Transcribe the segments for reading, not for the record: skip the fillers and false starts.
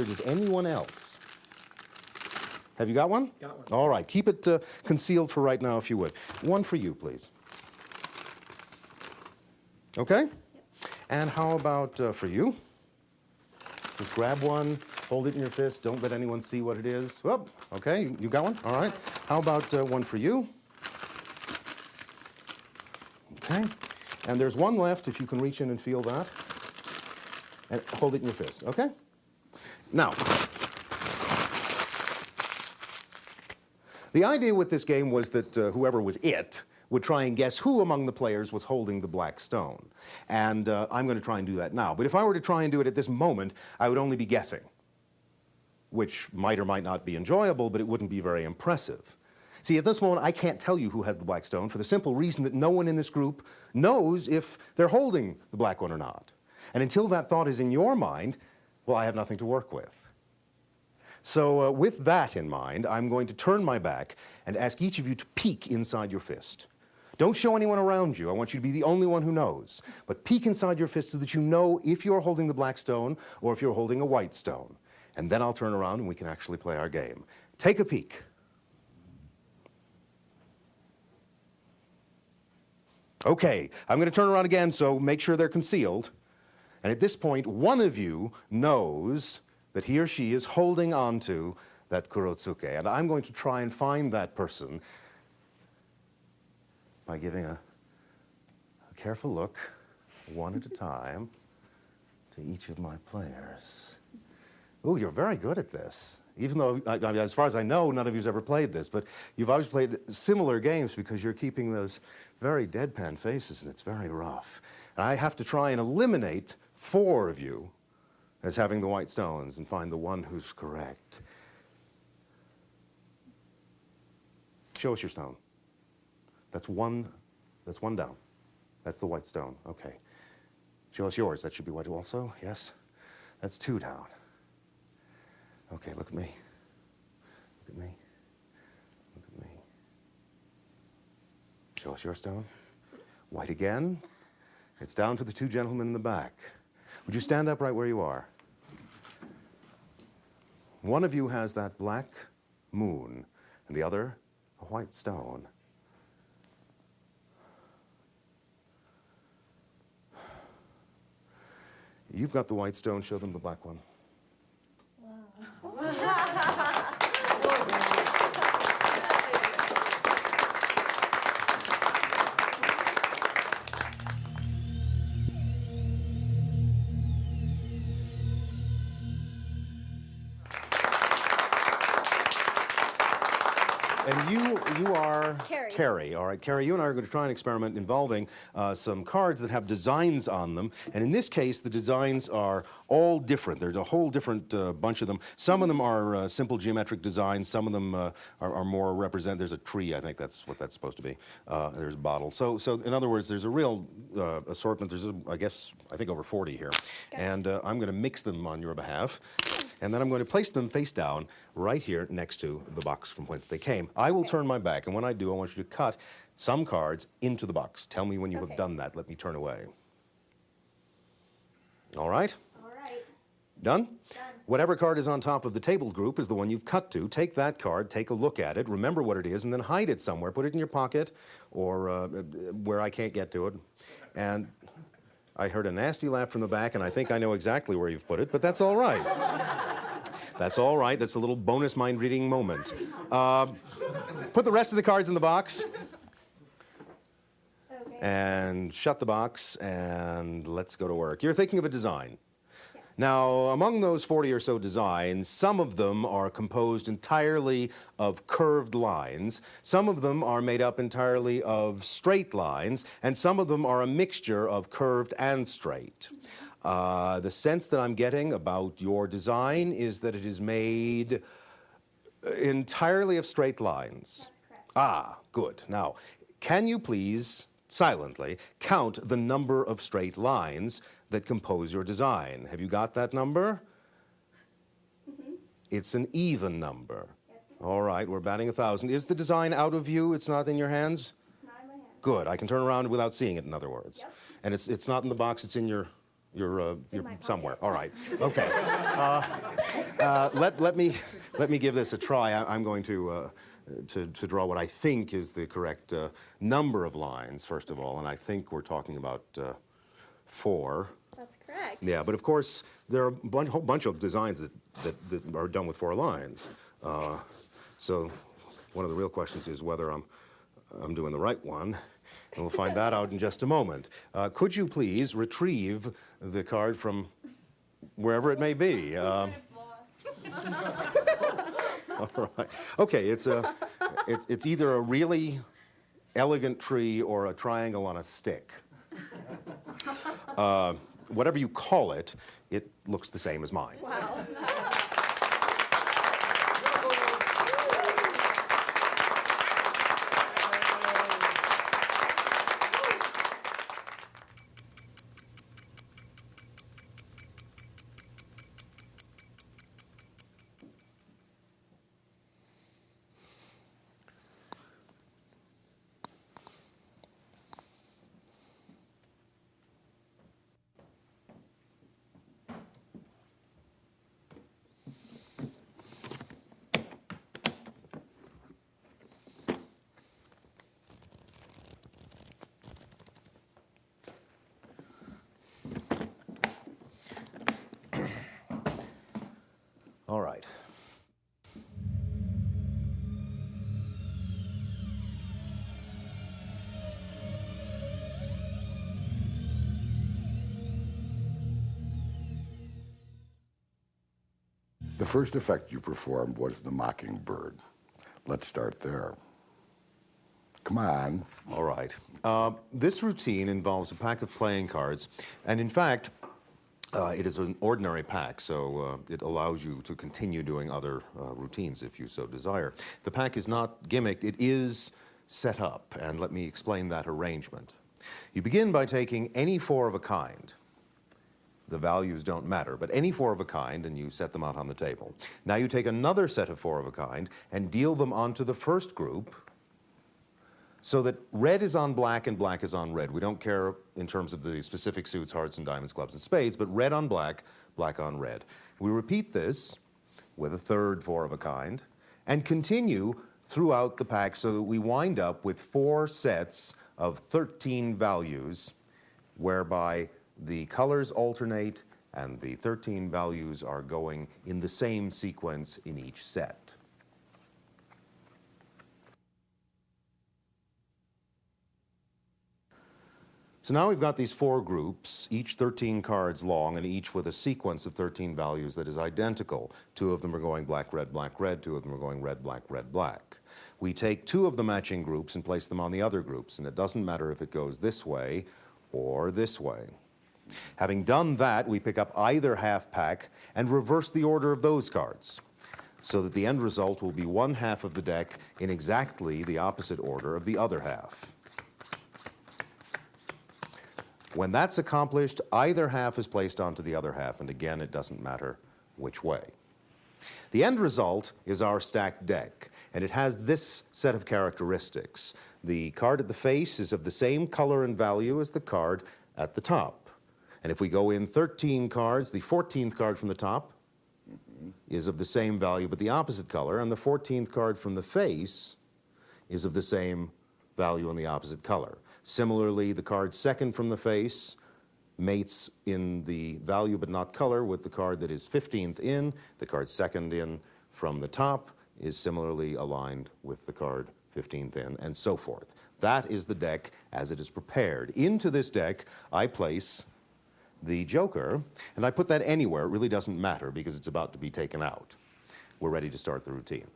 Does anyone else? Have you got one? Got one. All right, keep it concealed for right now if you would. One for you, please. Okay? Yep. And how about for you? Just grab one, hold it in your fist, don't let anyone see what it is. Whoop, okay, you got one? All right. How about one for you? Okay. And there's one left, if you can reach in and feel that. And hold it in your fist, okay? Now, the idea with this game was that whoever was it would try and guess who among the players was holding the black stone. And I'm going to try and do that now. But if I were to try and do it at this moment, I would only be guessing, which might or might not be enjoyable, but it wouldn't be very impressive. See, at this moment, I can't tell you who has the black stone for the simple reason that no one in this group knows if they're holding the black one or not. And until that thought is in your mind, well, I have nothing to work with. So with that in mind, I'm going to turn my back and ask each of you to peek inside your fist. Don't show anyone around you. I want you to be the only one who knows. But peek inside your fist so that you know if you're holding the black stone or if you're holding a white stone. And then I'll turn around and we can actually play our game. Take a peek. Okay, I'm going to turn around again, so make sure they're concealed. And at this point, one of you knows that he or she is holding on to that kurotsuke. And I'm going to try and find that person by giving a careful look, one at a time, to each of my players. Ooh, you're very good at this. Even though, as far as I know, none of you's ever played this, but you've always played similar games because you're keeping those very deadpan faces, and it's very rough. And I have to try and eliminate 4 of you as having the white stones and find the one who's correct. Show us your stone. That's one down. That's the white stone. Okay. Show us yours. That should be white also. Yes. That's 2 down. Okay, look at me. Look at me. Look at me. Show us your stone. White again. It's down to the 2 gentlemen in the back. Would you stand up right where you are? One of you has that black moon, and the other a white stone. You've got the white stone. Show them the black one. And you are Carrie. All right, Carrie, you and I are going to try an experiment involving some cards that have designs on them. And in this case, the designs are all different. There's a whole different bunch of them. Some of them are simple geometric designs. Some of them are more represent. There's a tree, I think that's what that's supposed to be. There's a bottle. So in other words, there's a real assortment. There's, I think over 40 here. Okay. And I'm going to mix them on your behalf. And then I'm going to place them face down right here next to the box from whence they came. I will turn my back, and when I do, I want you to cut some cards into the box. Tell me when you have done that. Let me turn away. All right? All right. Done? Done. Whatever card is on top of the table group is the one you've cut to. Take that card, take a look at it, remember what it is, and then hide it somewhere. Put it in your pocket or where I can't get to it. And I heard a nasty laugh from the back, and I think I know exactly where you've put it, but that's all right. That's all right. That's a little bonus mind-reading moment. Put the rest of the cards in the box. Okay. And shut the box, and let's go to work. You're thinking of a design. Yes. Now, among those 40 or so designs, some of them are composed entirely of curved lines. Some of them are made up entirely of straight lines, and some of them are a mixture of curved and straight. The sense that I'm getting about your design is that it is made entirely of straight lines. That's correct. Ah, good. Now, can you please, silently, count the number of straight lines that compose your design? Have you got that number? Mm-hmm. It's an even number. Yes. All right, we're batting 1,000. Is the design out of view? It's not in your hands? It's not in my hands. Good. I can turn around without seeing it, in other words. Yep. And it's not in the box, it's in your somewhere. All right. Okay. let me give this a try. I'm going to draw what I think is the correct number of lines, first of all, and I think we're talking about 4. That's correct. Yeah, but of course, there are a whole bunch of designs that are done with 4 lines. So one of the real questions is whether I'm doing the right one, and we'll find that out in just a moment. Could you please retrieve the card from wherever it may be? All right. Okay, it's either a really elegant tree or a triangle on a stick. Whatever you call it, it looks the same as mine. Wow. All right. The first effect you performed was the mockingbird. Let's start there. Come on. All right. This routine involves a pack of playing cards, and in fact, it is an ordinary pack, so it allows you to continue doing other routines if you so desire. The pack is not gimmicked, it is set up, and let me explain that arrangement. You begin by taking any 4 of a kind. The values don't matter, but any 4 of a kind, and you set them out on the table. Now you take another set of 4 of a kind and deal them onto the first group so that red is on black and black is on red. We don't care in terms of the specific suits, hearts and diamonds, clubs and spades, but red on black, black on red. We repeat this with a third 4 of a kind and continue throughout the pack so that we wind up with 4 sets of 13 values whereby the colors alternate and the 13 values are going in the same sequence in each set. So now we've got these 4 groups, each 13 cards long and each with a sequence of 13 values that is identical. 2 of them are going black, red, black, red. 2 of them are going red, black, red, black. We take 2 of the matching groups and place them on the other groups, and it doesn't matter if it goes this way or this way. Having done that, we pick up either half pack and reverse the order of those cards, so that the end result will be one half of the deck in exactly the opposite order of the other half. When that's accomplished, either half is placed onto the other half, and again, it doesn't matter which way. The end result is our stacked deck, and it has this set of characteristics. The card at the face is of the same color and value as the card at the top. And if we go in 13 cards, the 14th card from the top is of the same value but the opposite color, and the 14th card from the face is of the same value and the opposite color. Similarly, the card second from the face mates in the value but not color with the card that is 15th in. The card second in from the top is similarly aligned with the card 15th in, and so forth. That is the deck as it is prepared. Into this deck, I place the joker, and I put that anywhere. It really doesn't matter because it's about to be taken out. We're ready to start the routine.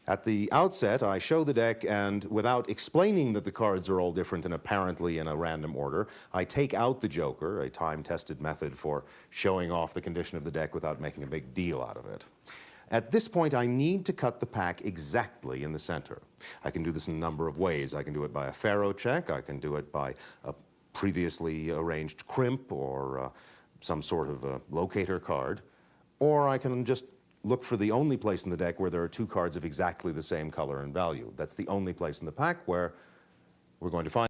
At the outset, I show the deck, and without explaining that the cards are all different and apparently in a random order, I take out the joker, a time-tested method for showing off the condition of the deck without making a big deal out of it. At this point, I need to cut the pack exactly in the center. I can do this in a number of ways. I can do it by a faro check. I can do it by a previously arranged crimp or some sort of a locator card, or I can just look for the only place in the deck where there are 2 cards of exactly the same color and value. That's the only place in the pack where we're going to find